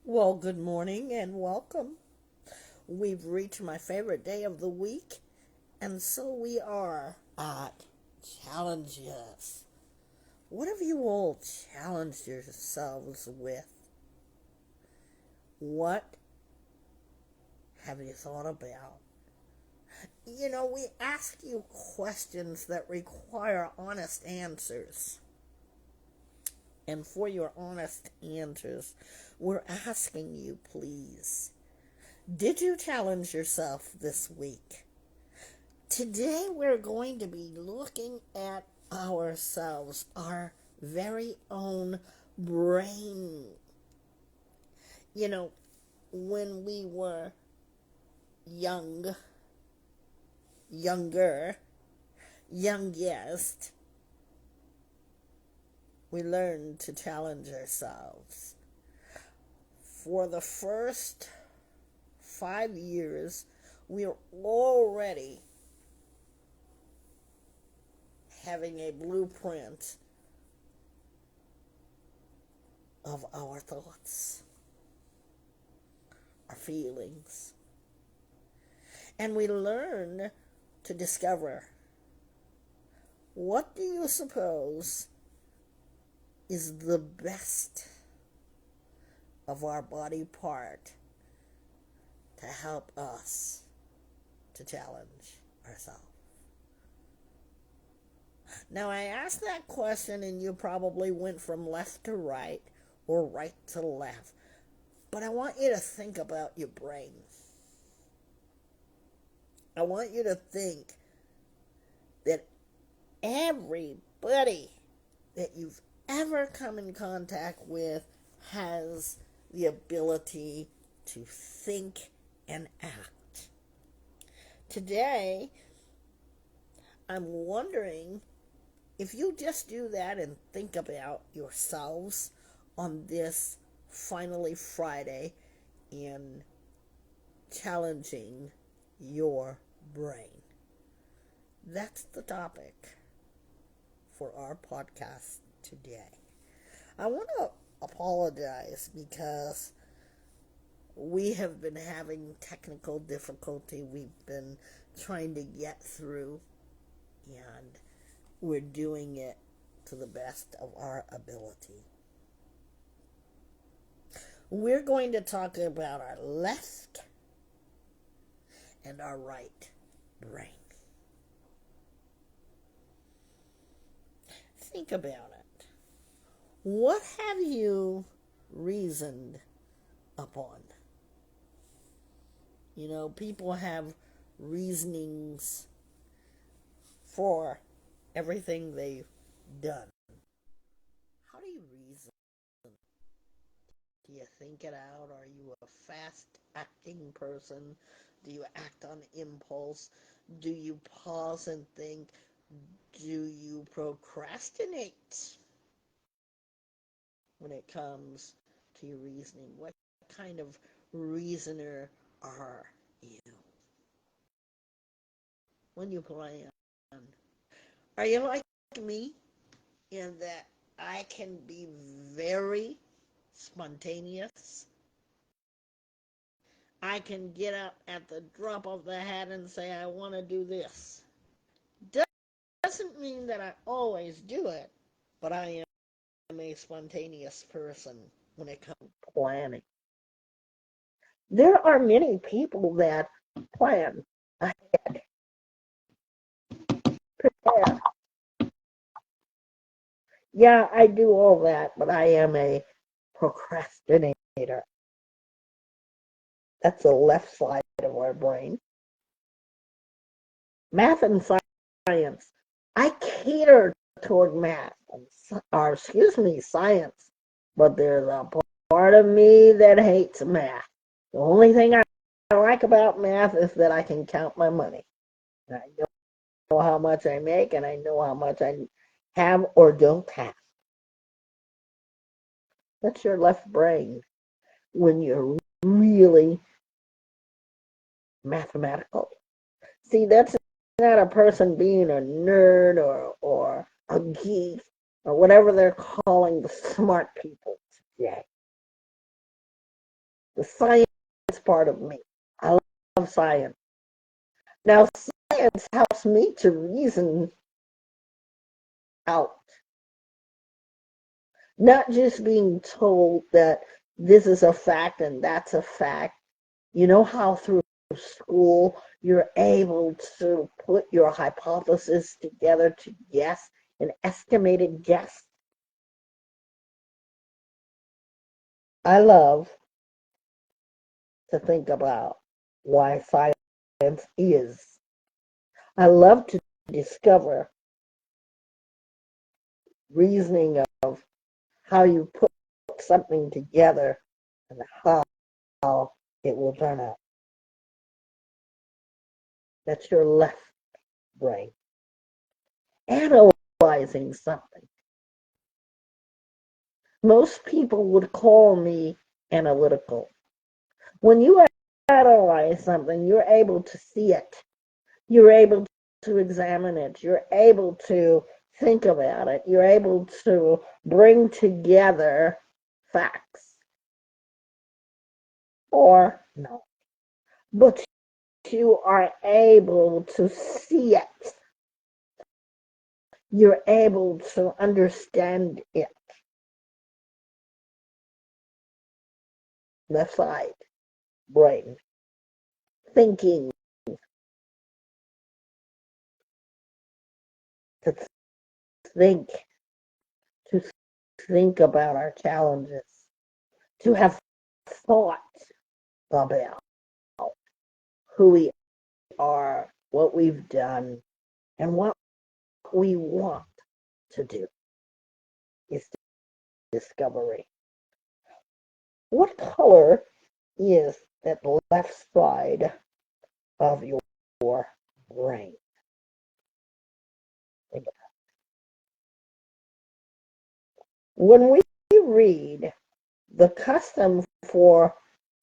Well, good morning and welcome. We've reached my favorite day of the week, and so we are at challenges. What have you all challenged yourselves with? What have you thought about? We ask you questions that require honest answers. And for your honest answers, we're asking you, please, did you challenge yourself this week? Today we're going to be looking at ourselves, our very own brain. You know, when we were young, younger, youngest, we learned to challenge ourselves. For the first 5 years, we're already having a blueprint of our thoughts, our feelings. And we learn to discover, what do you suppose is the best of our body part to help us to challenge ourselves? Now, I asked that question and you probably went from left to right or right to left. But I want you to think about your brain. I want you to think that everybody that you've ever come in contact with has the ability to think and act. Today, I'm wondering if you just do that and think about yourselves on this finally Friday in challenging your brain. That's the topic for our podcast today. I want to apologize because we have been having technical difficulty. We've been trying to get through, and we're doing it to the best of our ability. We're going to talk about our left and our right brain. Think about it. What have you reasoned upon? People have reasonings for everything they've done. How do you reason? Do you think it out? Are you a fast acting person? Do you act on impulse? Do you pause and think? Do you procrastinate when it comes to your reasoning? What kind of reasoner are you when you plan? Are you like me in that I can be very spontaneous? I can get up at the drop of the hat and say, I want to do this. Doesn't mean that I always do it, but I am a spontaneous person when it comes to planning. There are many people that plan ahead, prepare. Yeah, I do all that, but I am a procrastinator. That's the left side of our brain. Math and science. I cater toward math, or excuse me, science, but there's a part of me that hates math. The only thing I like about math is that I can count my money. I know how much I make, and I know how much I have or don't have. That's your left brain when you're really mathematical. See, that's not a person being a nerd or a geek or whatever they're calling the smart people today. the science part of me. I love science. Now, science helps me to reason out, not just being told that this is a fact and that's a fact. You know how through school you're able to put your hypothesis together to guess an estimated guess? I love to think about why science is. I love to discover reasoning of how you put something together and how it will turn out. That's your left brain analyzing something. Most people would call me analytical. When you analyze something, you're able to see it. You're able to examine it. You're able to think about it. You're able to bring together facts. Or no. But you are able to see it. You're able to understand it. Left side, brain, thinking, to think, to think about our challenges, to have thought about who we are, what we've done, and what we want to do is discovery. What color is that left side of your brain? When we read, the custom for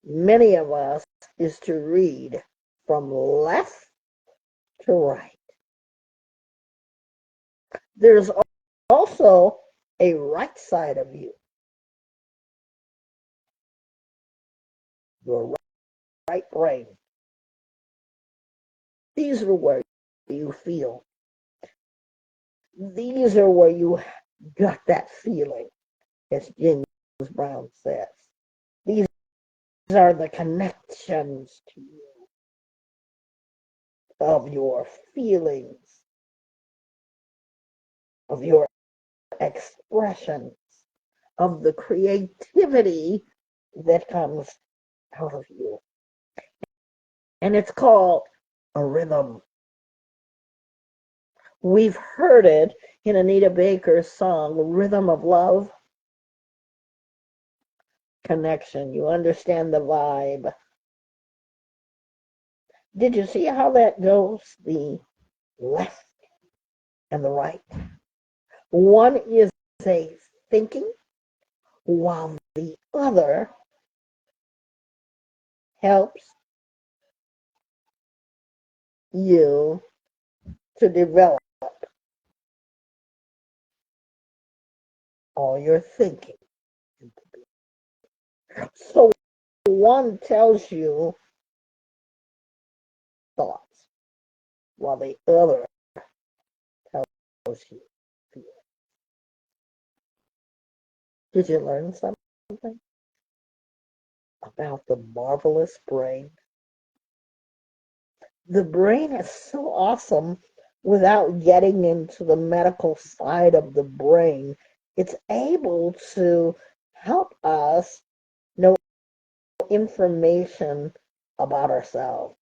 many of us is to read from left to right. There's also a right side of you, your right brain. These are where you feel. These are where you got that feeling, as James Brown says. These are the connections to you of your feelings, of your expressions, of the creativity that comes out of you. And it's called a rhythm. We've heard it in Anita Baker's song, Rhythm of Love. Connection. You understand the vibe. Did you see how that goes? The left and the right. One is a thinking, while the other helps you to develop all your thinking. So one tells you thoughts, while the other tells you feelings. Did you learn something about the marvelous brain? The brain is so awesome without getting into the medical side of the brain. It's able to help us know information about ourselves.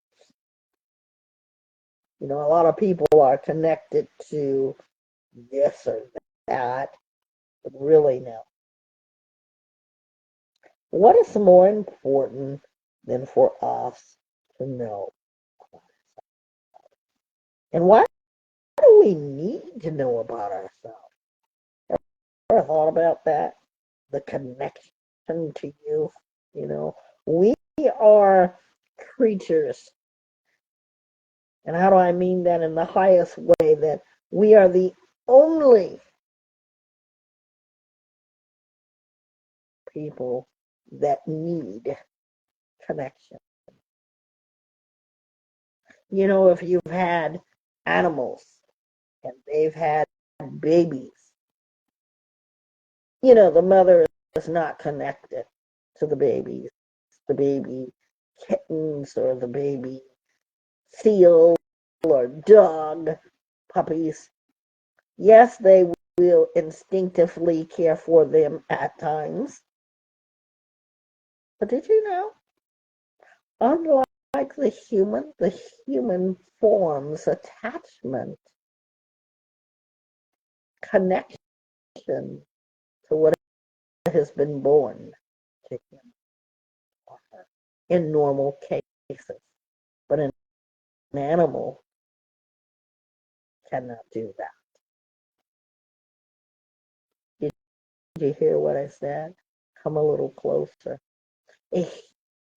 You know, a lot of people are connected to this or that, but really no. What is more important than for us to know? And why do we need to know about ourselves? Ever thought about that? The connection to you, you know? We are creatures. And how do I mean that in the highest way? That we are the only people that need connection. You know, if you've had animals and they've had babies, you know, the mother is not connected to the baby kittens or the baby seal or dog puppies. Yes, they will instinctively care for them at times. But did you know, unlike the human forms attachment, connection to what has been born to him or her in normal cases. But an animal cannot do that. Did you hear what I said? Come a little closer. A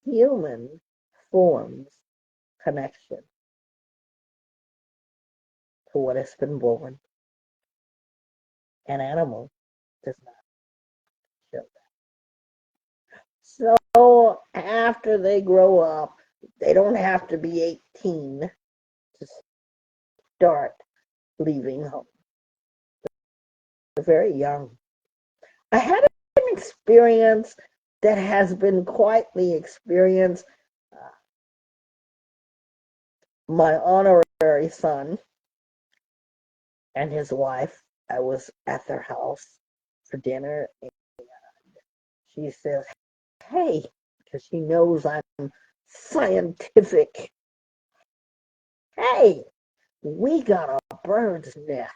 human forms connection to what has been born. An animal does not show that. So after they grow up, they don't have to be 18 to start leaving home. They're very young. I had an experience that has been quite the experience. My honorary son and his wife, I was at their house for dinner, and she says, hey, because she knows I'm scientific, hey, we got a bird's nest.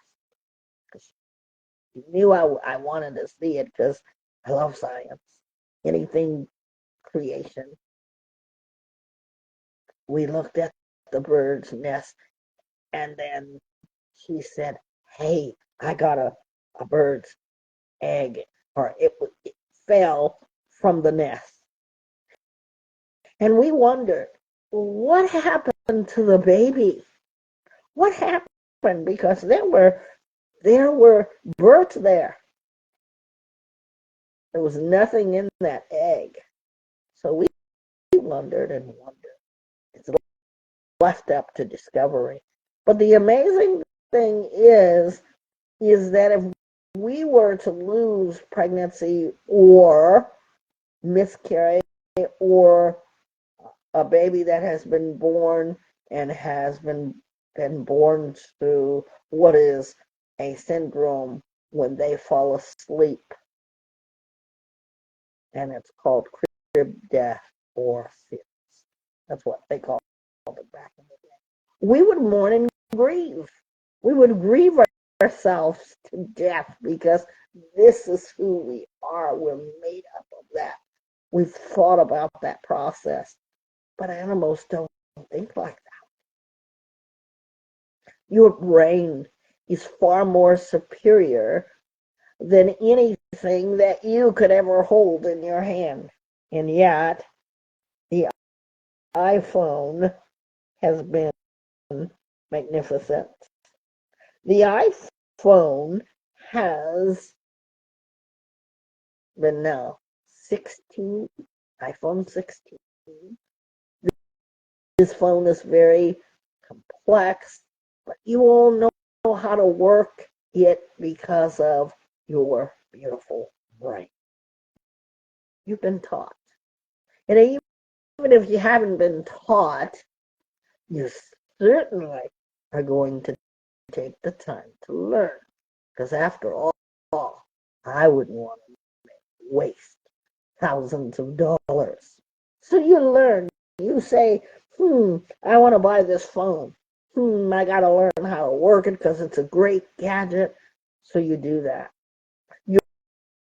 She knew I wanted to see it because I love science, anything creation. We looked at the bird's nest, and then she said, hey, I got a bird's egg, or it fell from the nest. And we wondered, what happened to the baby? What happened? Because there were birds there. There was nothing in that egg. So we wondered and wondered. It's left up to discovery. But the amazing thing is that if we were to lose pregnancy or miscarry or a baby that has been born and has been born to what is a syndrome when they fall asleep, and it's called crib death or fits. That's what they called it back in the day. We would mourn and grieve. We would grieve ourselves to death because this is who we are. We're made up of that. We've thought about that process. But animals don't think like that. Your brain is far more superior than anything that you could ever hold in your hand. And yet, the iPhone has been magnificent. The iPhone has been now 16, iPhone 16. This phone is very complex, but you all know how to work it because of your beautiful brain. You've been taught. And even if you haven't been taught, you certainly are going to take the time to learn. Because after all, I wouldn't want to waste thousands of dollars. So you learn. You say, I want to buy this phone. I got to learn how to work it because it's a great gadget. So you do that.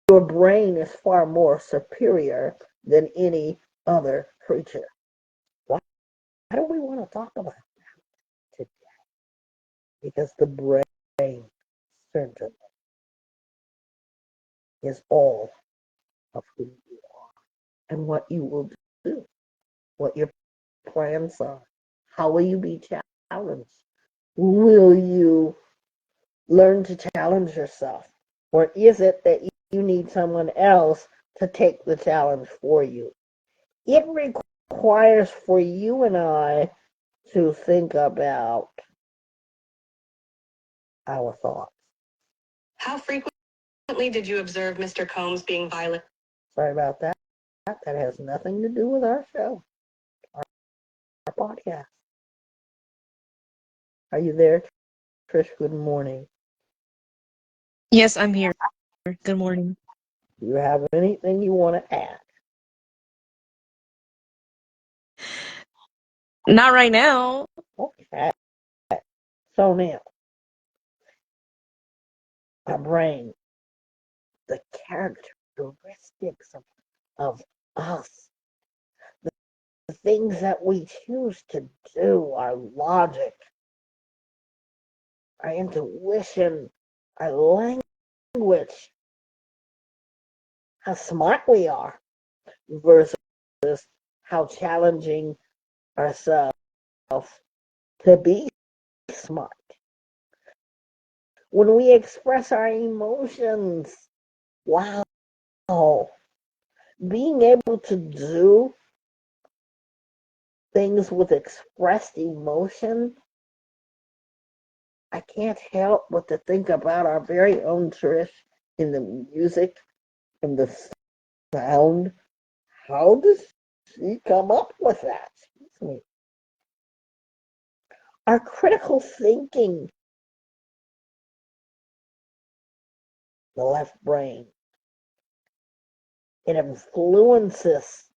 Your brain is far more superior than any other creature. Why do we want to talk about that today? Because the brain certainly is all of who you are and what you will do, what your plans are. How will you be challenged? Will you learn to challenge yourself? Or is it that you need someone else to take the challenge for you? It requires for you and I to think about our thoughts. How frequently did you observe Mr. Combs being violent? Sorry about that. That has nothing to do with our show, our podcast. Are you there, Trish? Good morning. Yes, I'm here. Good morning. Do you have anything you want to add? Not right now. Okay. So now, our brain, the characteristics of us, the things that we choose to do, our logic, our intuition, our language, how smart we are versus how challenging ourselves to be smart. When we express our emotions, wow, being able to do things with expressed emotion, I can't help but to think about our very own Trish in the music and the sound. How does she come up with that? Excuse me. Our critical thinking, the left brain, it influences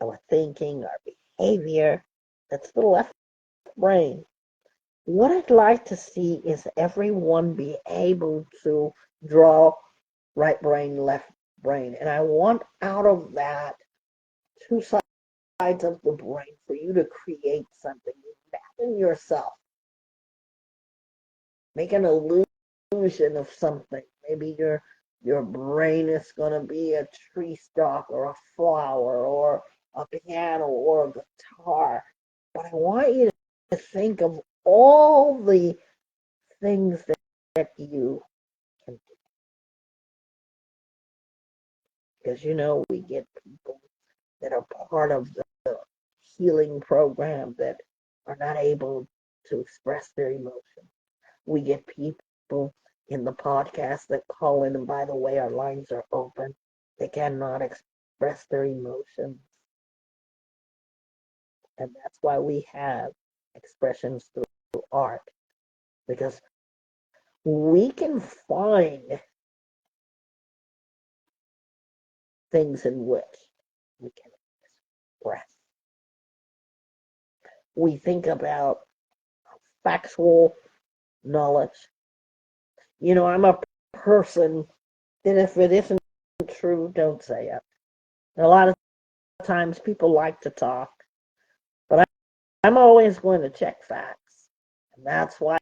our thinking, our behavior. That's the left brain. What I'd like to see is everyone be able to draw right brain, left brain. And I want out of that two sides of the brain for you to create something. Imagine yourself. Make an illusion of something. Maybe your brain is going to be a tree stalk or a flower or a piano or a guitar. But I want you to think of all the things that you can do. Because we get people that are part of the healing program that are not able to express their emotions. We get people in the podcast that call in, and by the way, our lines are open. They cannot express their emotions. And that's why we have expressions through art, because we can find things in which we can express. We think about factual knowledge. I'm a person that if it isn't true, don't say it. And a lot of times people like to talk, but I'm always going to check facts. And that's why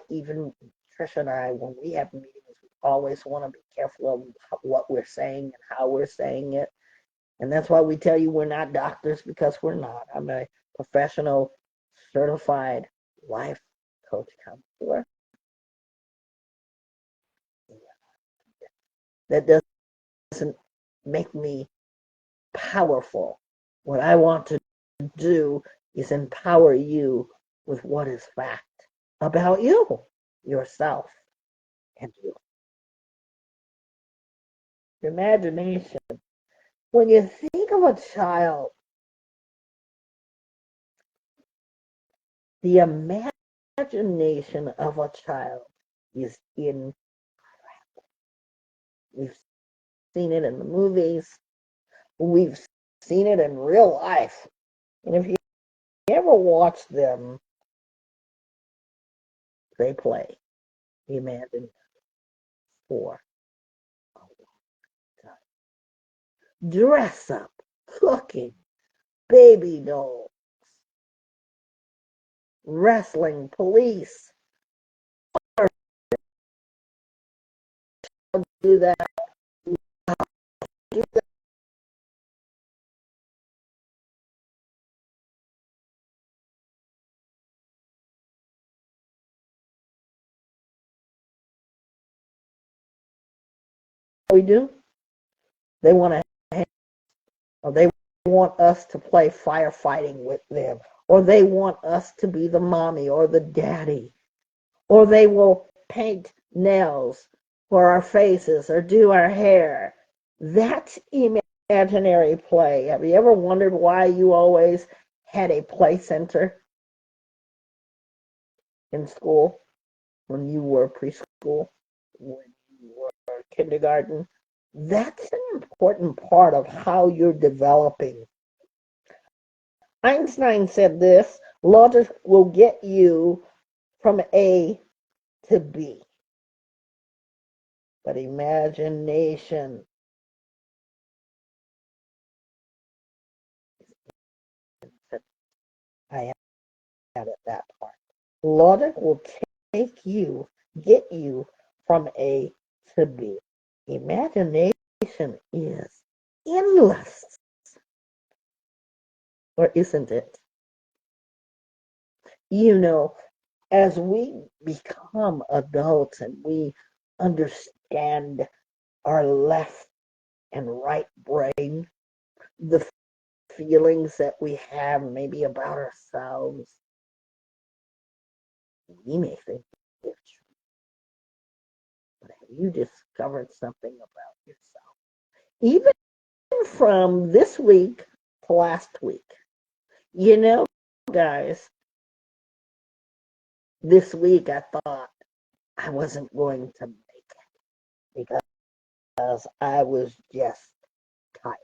even Trisha and I, when we have meetings, we always want to be careful of what we're saying and how we're saying it. And that's why we tell you we're not doctors, because we're not. I'm a professional, certified life coach counselor. That doesn't make me powerful. What I want to do is empower you with what is fact about you, yourself, and you. Imagination. When you think of a child, the imagination of a child is incredible. We've seen it in the movies. We've seen it in real life. And if you ever watch them, they play the imagination for a long time. Dress up, cooking, baby dolls, wrestling, police. Do that. Do that. We do. They want to, or they want us to play firefighting with them, or they want us to be the mommy or the daddy, or they will paint nails for our faces or do our hair. That's imaginary play. Have you ever wondered why you always had a play center in school when you were preschool, when you were kindergarten? That's an important part of how you're developing. Einstein said this: logic will get you from A to B, but imagination, I added that part. Logic will get you from A to B. Imagination is endless, or isn't it? You know, as we become adults and we understand our left and right brain, the feelings that we have maybe about ourselves, we may think it's true, but have you discovered something about yourself? Even from this week to last week. You know, guys, this week I thought I wasn't going to make it because I was just tired.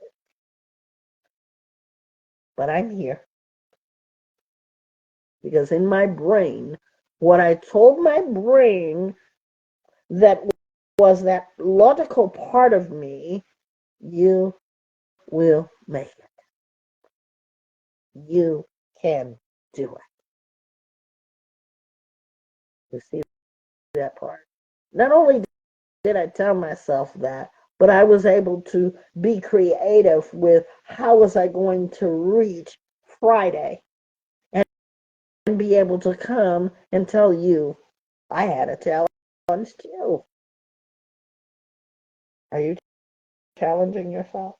But I'm here because in my brain, what I told my brain that was that logical part of me, you will make it. You can do it. You see that part? Not only did I tell myself that, but I was able to be creative with how was I going to reach Friday and be able to come and tell you I had a challenge too. Are you challenging yourself?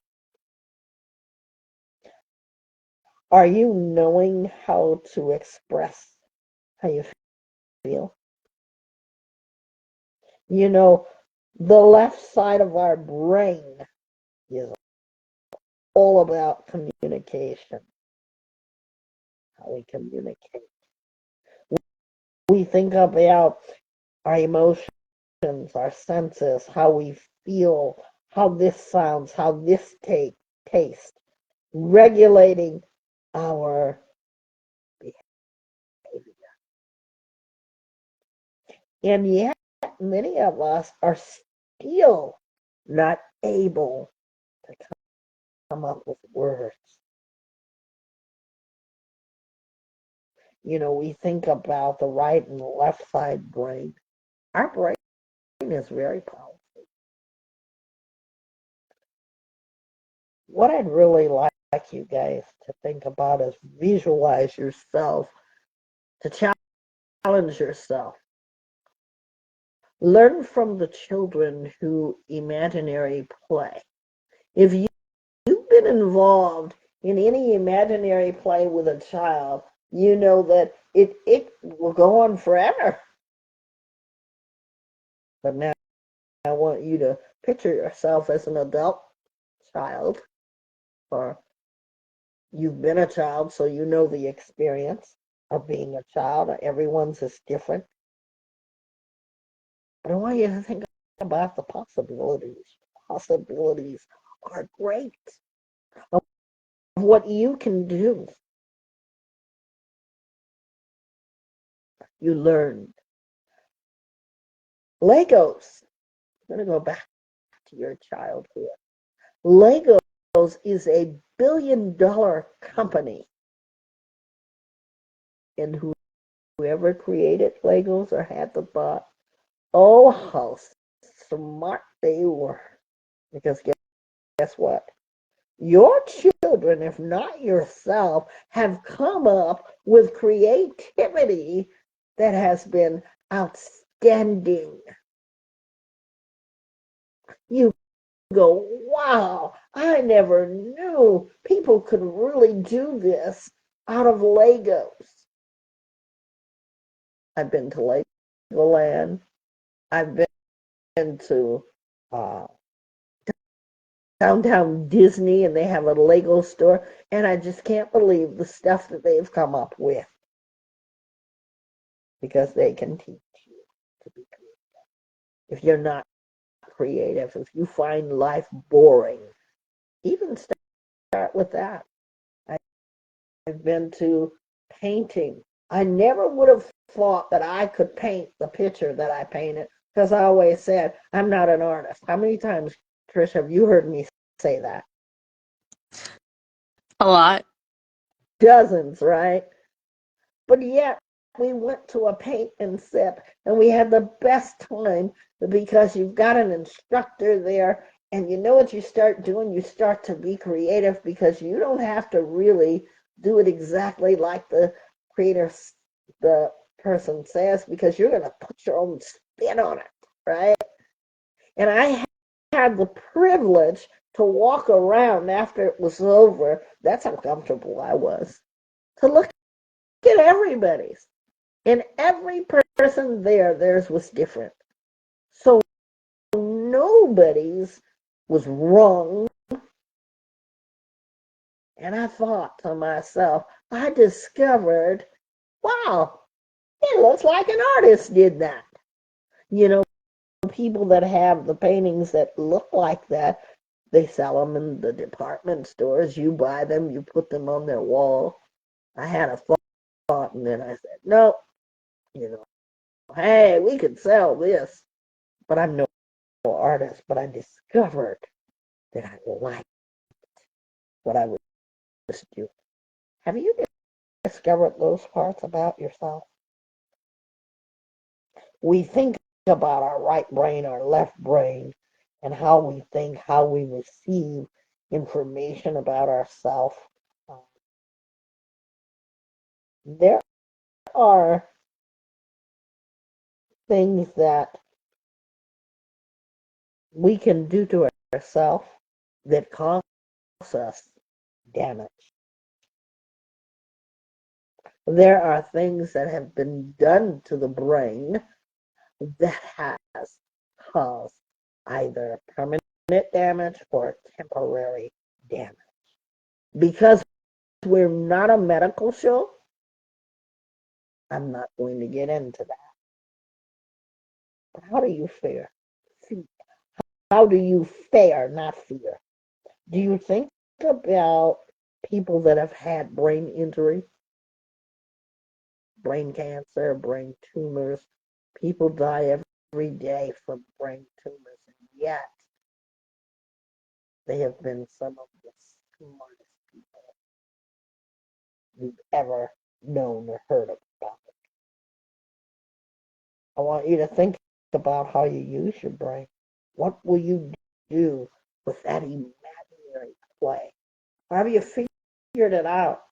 Are you knowing how to express how you feel? You know, the left side of our brain is all about communication, how we communicate. We think about our emotions, our senses, how we feel, how this sounds, how this tastes, regulating our behavior. And yet, many of us are still not able to come up with words. You know, we think about the right and the left side brain. Our brain is very powerful. What I'd really like you guys to think about is visualize yourself, to challenge yourself. Learn from the children who imaginary play. If you've been involved in any imaginary play with a child, you know that it will go on forever. But now I want you to picture yourself as an adult child, or you've been a child, so you know the experience of being a child. Everyone's is different. But I want you to think about the possibilities. Possibilities are great of what you can do. You learned. Legos. I'm going to go back to your childhood. Legos is a billion-dollar company. And whoever created Legos or had the thought, oh, how smart they were. Because guess what? Your children, if not yourself, have come up with creativity that has been outstanding. You've go, wow, I never knew people could really do this out of Legos. I've been to Legoland. I've been to uh, downtown Disney, and they have a Lego store, and I just can't believe the stuff that they've come up with because they can teach you to be creative. If you're not creative, if you find life boring, even start with that. I've been to painting. I never would have thought that I could paint the picture that I painted because I always said, I'm not an artist. How many times, Trish, have you heard me say that? A lot. Dozens, right? But yet, we went to a paint and sip and we had the best time because you've got an instructor there and you know what you start doing? You start to be creative because you don't have to really do it exactly like the creator, the person says, because you're going to put your own spin on it, right? And I had the privilege to walk around after it was over. That's how comfortable I was. To look at everybody's. And every person there, theirs was different. So nobody's was wrong. And I thought to myself, I discovered, wow, it looks like an artist did that. You know, people that have the paintings that look like that, they sell them in the department stores. You buy them, you put them on their wall. I had a thought, and then I said, no, you know, hey, we could sell this, but I'm no artist. But I discovered that I liked what I was doing. Have you discovered those parts about yourself? We think about our right brain, our left brain, and how we think, how we receive information about ourselves. There are things that we can do to ourselves that cause us damage. There are things that have been done to the brain that has caused either permanent damage or temporary damage. Because we're not a medical show, I'm not going to get into that. But how do you fare? How do you fare, not fear? Do you think about people that have had brain injury, brain cancer, brain tumors? People die every day from brain tumors, and yet they have been some of the smartest people you've ever known or heard about. I want you to think about how you use your brain. What will you do with that imaginary play? Have you figured it out?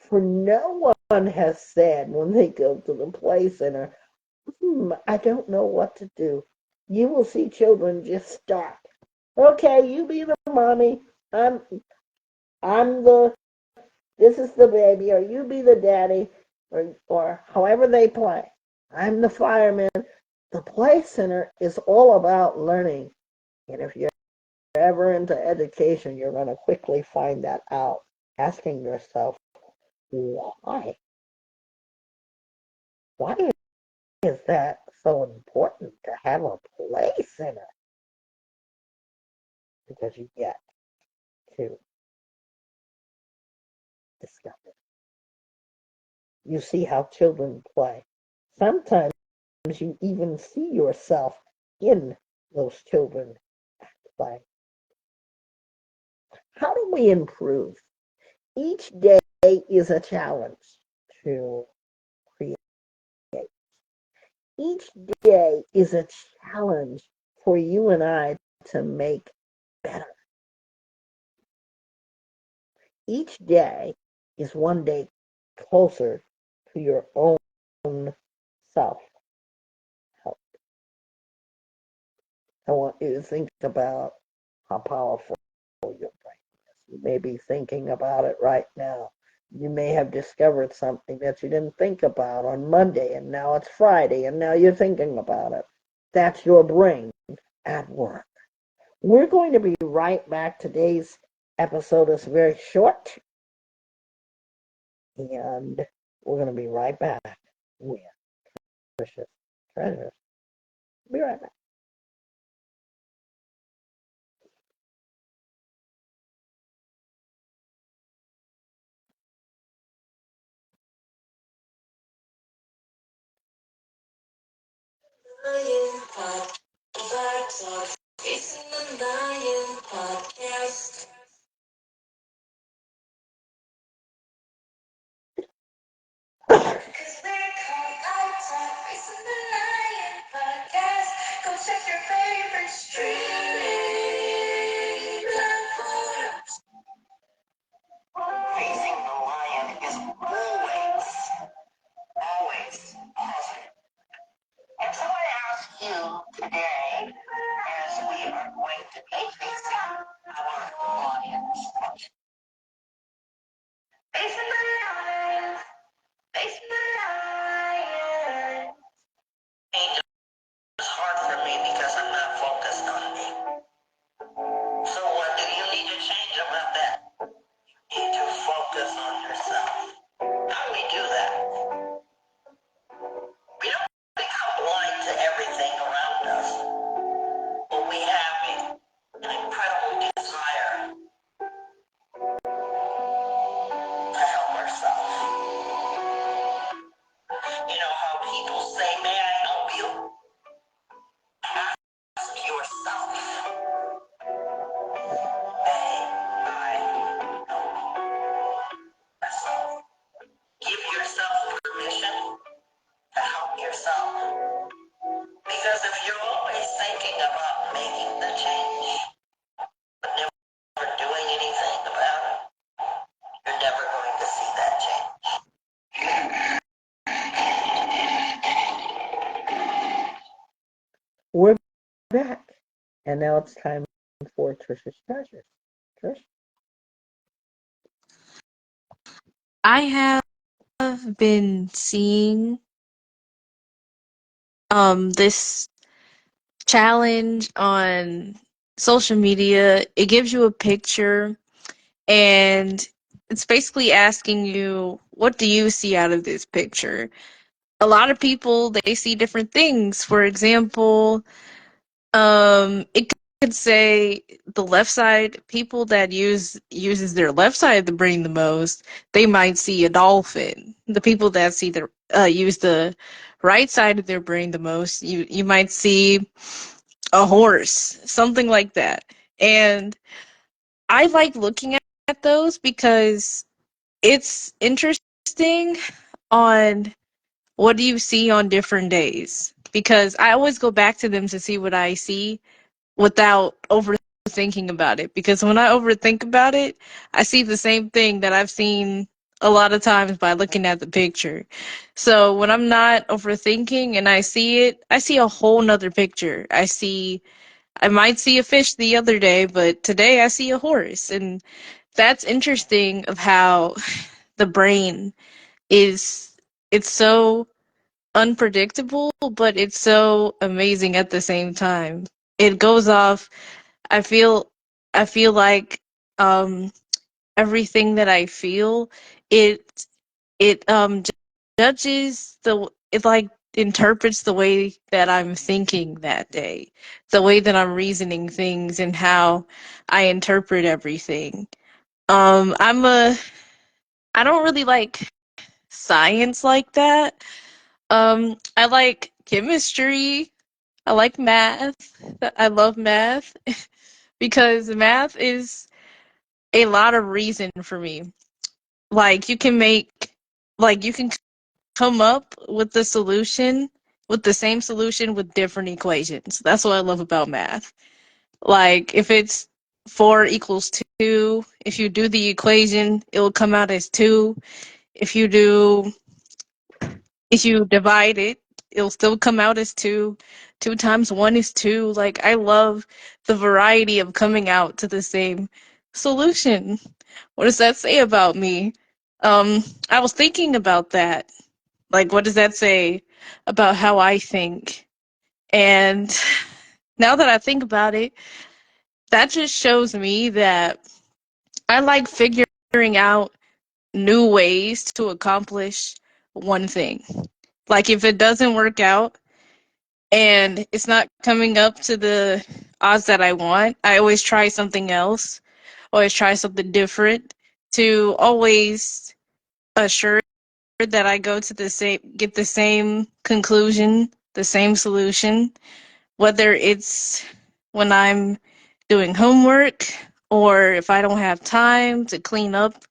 For no one has said when they go to the play center, I don't know what to do. You will see children just start. Okay, you be the mommy. I'm the this is the baby, or you be the daddy, or however they play. I'm the fireman. The play center is all about learning. And if you're ever into education, you're going to quickly find that out, asking yourself, why? Why is that so important to have a play center? Because you get to discover. You see how children play. Sometimes you even see yourself in those children play. How do we improve? Each day is a challenge to create. Each day is a challenge for you and I to make better. Each day is one day closer to your own self help. I want you to think about how powerful your brain is. You may be thinking about it right now. You may have discovered something that you didn't think about on Monday, and now it's Friday, and now you're thinking about it. That's your brain at work. We're going to be right back. Today's episode is very short, and we're going to be right back with Precious Treasures. Be right back. Facing the lion is always positive. And so I ask you today, as we are going to be facing our lions, facing the lion, facing the lion. It's hard for me because I'm not focused on me. So what do you need to change about that? You need to focus on yourself. How do we do that? We don't become blind to everything around us, but we have an incredible desire to help ourselves. You know how people say, may I help you? Ask yourself, may I help myself? Give yourself permission to help yourself. Because if you're always thinking about making the change, but never doing anything about it, you're never going to see that change. We're back, and now it's time for Trisha's Treasures. Trish? I have been seeing this challenge on social media. It gives you a picture and it's basically asking you, what do you see out of this picture? A lot of people, they see different things. For example, it could say the left side, people that uses their left side of the brain the most, they might see a dolphin. The people that see the use the right side of their brain the most, you might see a horse, something like that. And I like looking at those because it's interesting on what do you see on different days. Because I always go back to them to see what I see without overthinking about it. Because when I overthink about it, I see the same thing that I've seen a lot of times by looking at the picture. So when I'm not overthinking and I see it, I see a whole nother picture. I might see a fish the other day, but today I see a horse. And that's interesting of how the brain is, it's so unpredictable, but it's so amazing at the same time. It goes off. I feel, I feel like everything that I feel, it it judges it like interprets the way that I'm thinking that day, the way that I'm reasoning things, and how I interpret everything. I'm a I don't really like science like that. I like chemistry. I like math. I love math because math is a lot of reason for me. Like you can come up with the solution with the same solution with different equations. That's what I love about math. Like if it's 4 equals 2, if you do the equation, it will come out as 2. If you do if you divide it, it'll still come out as 2. 2 times 1 is 2. Like, I love the variety of coming out to the same solution. What does that say about me? I was thinking about that. Like, what does that say about how I think? And now that I think about it, that just shows me that I like figuring out new ways to accomplish one thing. Like, if it doesn't work out and it's not coming up to the odds that I want, I always try something else, always try something different to always assure that I go to get the same conclusion, the same solution, whether it's when I'm doing homework or if I don't have time to clean up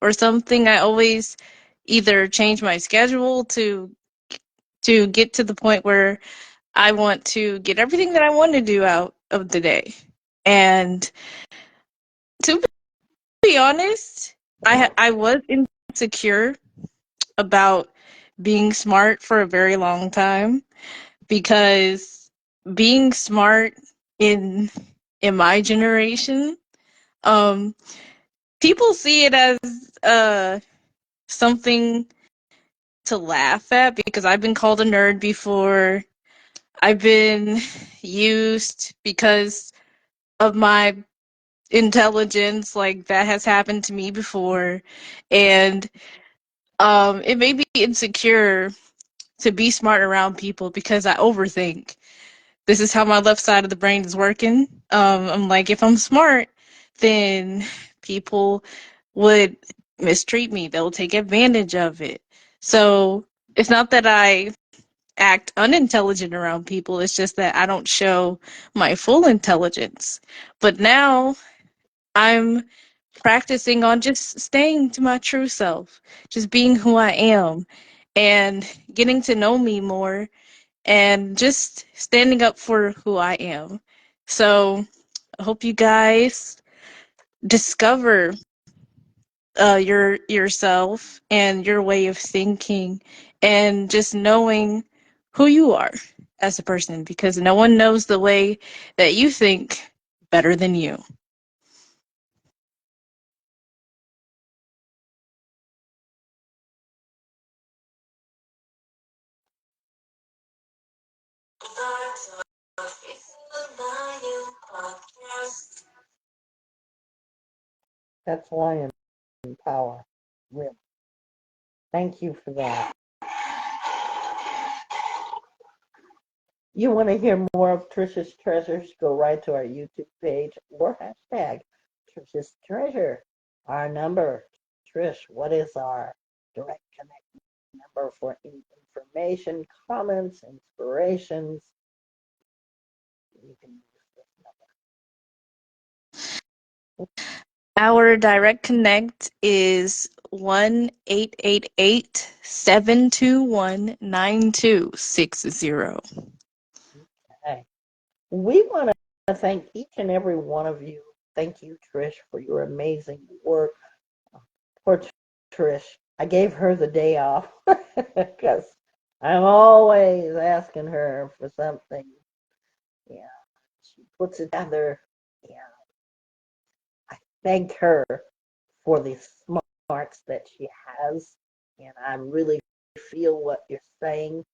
or something. I always either change my schedule to get to the point where I want to get everything that I want to do out of the day. And to be honest, I was insecure about being smart for a very long time because being smart in my generation, um, people see it as something to laugh at because I've been called a nerd before. I've been used because of my intelligence, like that has happened to me before, and it made me insecure to be smart around people because I overthink. This is how my left side of the brain is working. I'm like, if I'm smart, then people would mistreat me. They'll take advantage of it. So it's not that I act unintelligent around people. It's just that I don't show my full intelligence. But now I'm practicing on just staying to my true self, just being who I am and getting to know me more and just standing up for who I am. So I hope you guys discover yourself and your way of thinking and just knowing who you are as a person because no one knows the way that you think better than you. That's lion power. Really. Thank you for that. You want to hear more of Trisha's treasures? Go right to our YouTube page or hashtag Trisha's treasure. Our number, Trish, what is our direct connect number for information, comments, inspirations? You can use this Our direct connect is 1-888-721-9260. number. Okay. We want to thank each and every one of you. Thank you, Trish, for your amazing work. Poor Trish. I gave her the day off because I'm always asking her for something. Yeah, she puts it together. Yeah, I thank her for the smarts that she has, and I really feel what you're saying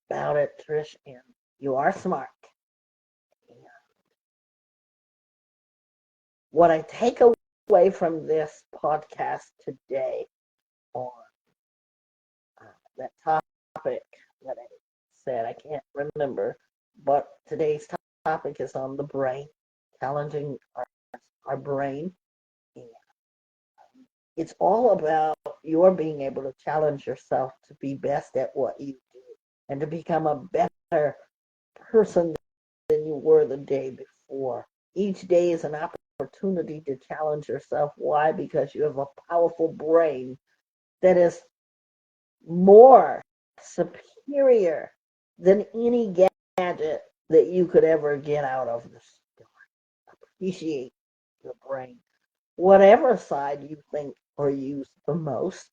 about it, Trish. And you are smart. And what I take away from this podcast today on that topic that I said, I can't remember, but today's topic is on the brain, challenging our brain. And it's all about your being able to challenge yourself to be best at what you do and to become a better person than you were the day before. Each day is an opportunity to challenge yourself. Why? Because you have a powerful brain that is more superior than any gadget that you could ever get out of the store. Appreciate your brain. Whatever side you think or use the most,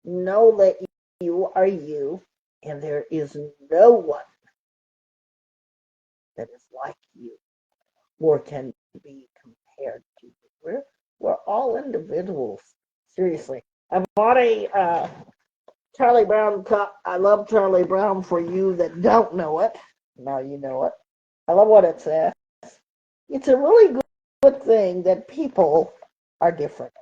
know that you are you, and there is no one that is like you or can be compared to you. We're all individuals. Seriously. I bought a Charlie Brown cup. I love Charlie Brown for you that don't know it. Now you know it. I love what it says. It's a really good thing that people are different.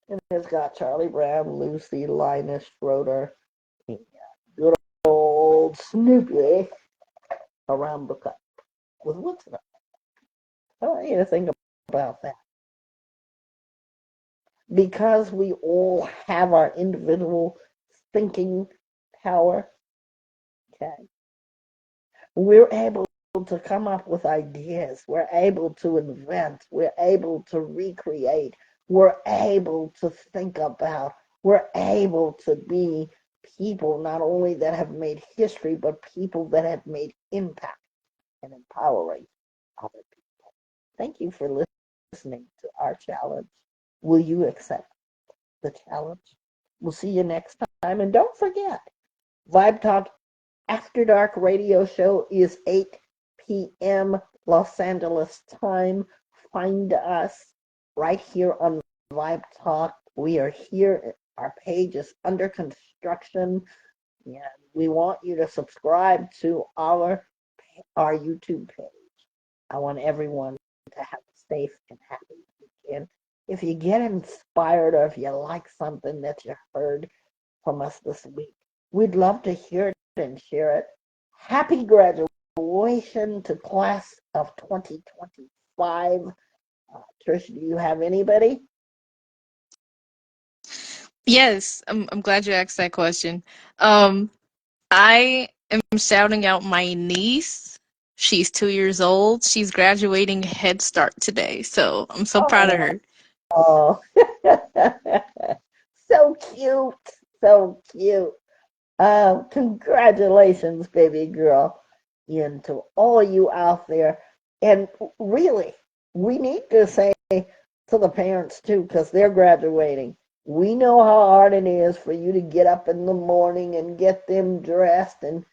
And it's got Charlie Brown, Lucy, Linus, Schroeder, good old Snoopy around the cup. With what's in it? I want you to think about that. Because we all have our individual thinking power, okay, we're able to come up with ideas. We're able to invent. We're able to recreate. We're able to think about. We're able to be people not only that have made history, but people that have made impact and empowering other people. Thank you for listening to our challenge. Will you accept the challenge? We'll see you next time. And don't forget, Vibe Talk After Dark radio show is 8 p.m. Los Angeles time. Find us right here on Vibe Talk. We are here. Our page is under construction, and we want you to subscribe to our YouTube page. I want everyone to have a safe and happy weekend. If you get inspired or if you like something that you heard from us this week, we'd love to hear it and share it. Happy graduation to class of 2025. Trish, do you have anybody? Yes, I'm glad you asked that question. I am shouting out my niece. She's 2 years old. She's graduating Head Start today, so I'm so proud of her. Oh, so cute, so cute. Congratulations, baby girl, and to all you out there. And really, we need to say to the parents too, because they're graduating. We know how hard it is for you to get up in the morning and get them dressed and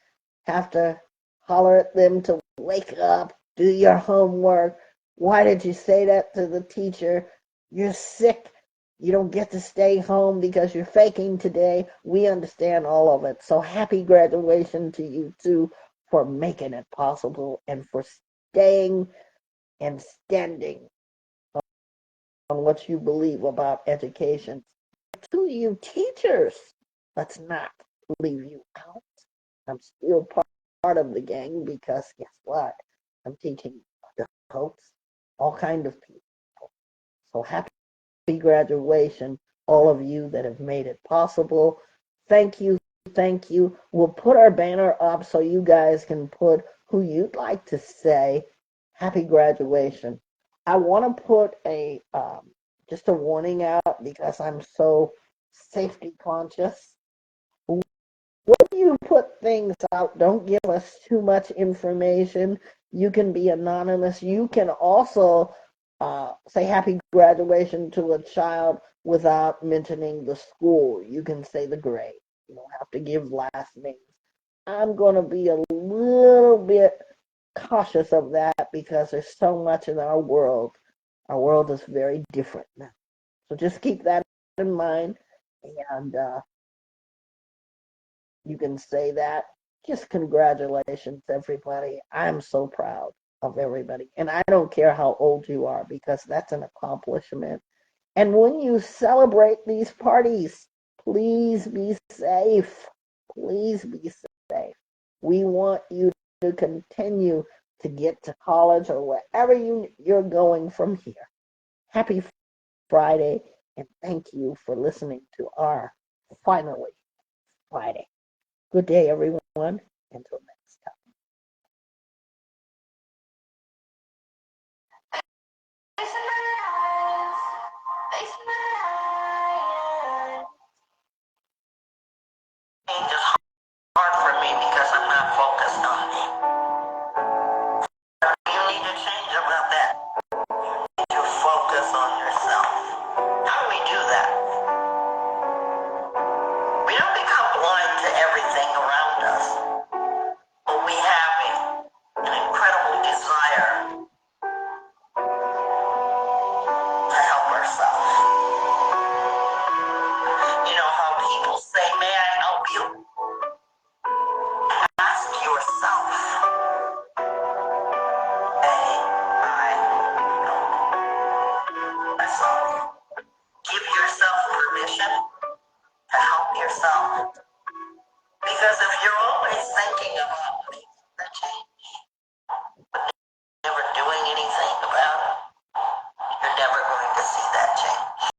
have to holler at them to wake up, do your homework. Why did you say that to the teacher? You're sick. You don't get to stay home because you're faking today. We understand all of it. So happy graduation to you too for making it possible and for staying and standing on what you believe about education. To you teachers, let's not leave you out. I'm still part of the gang because guess what? I'm teaching adults, all kind of people. So happy graduation, all of you that have made it possible. Thank you, thank you. We'll put our banner up so you guys can put who you'd like to say happy graduation. I want to put a just a warning out because I'm so safety conscious. When you put things out, don't give us too much information. You can be anonymous. You can also say happy graduation to a child without mentioning the school. You can say the grade. You don't have to give last names. I'm going to be a little bit cautious of that because there's so much in our world. Our world is very different now. So just keep that in mind. And you can say that. Just congratulations, everybody. I'm so proud of everybody. And I don't care how old you are because that's an accomplishment. And when you celebrate these parties, please be safe. Please be safe. We want you to continue to get to college or wherever you're going from here. Happy Friday, and thank you for listening to our Finally Friday. Good day, everyone. Until next time. Change is hard for me because I'm not focused on me. You need to change about that. You need to focus on yourself. How do we do that? We don't become blind to everything around us, but we have an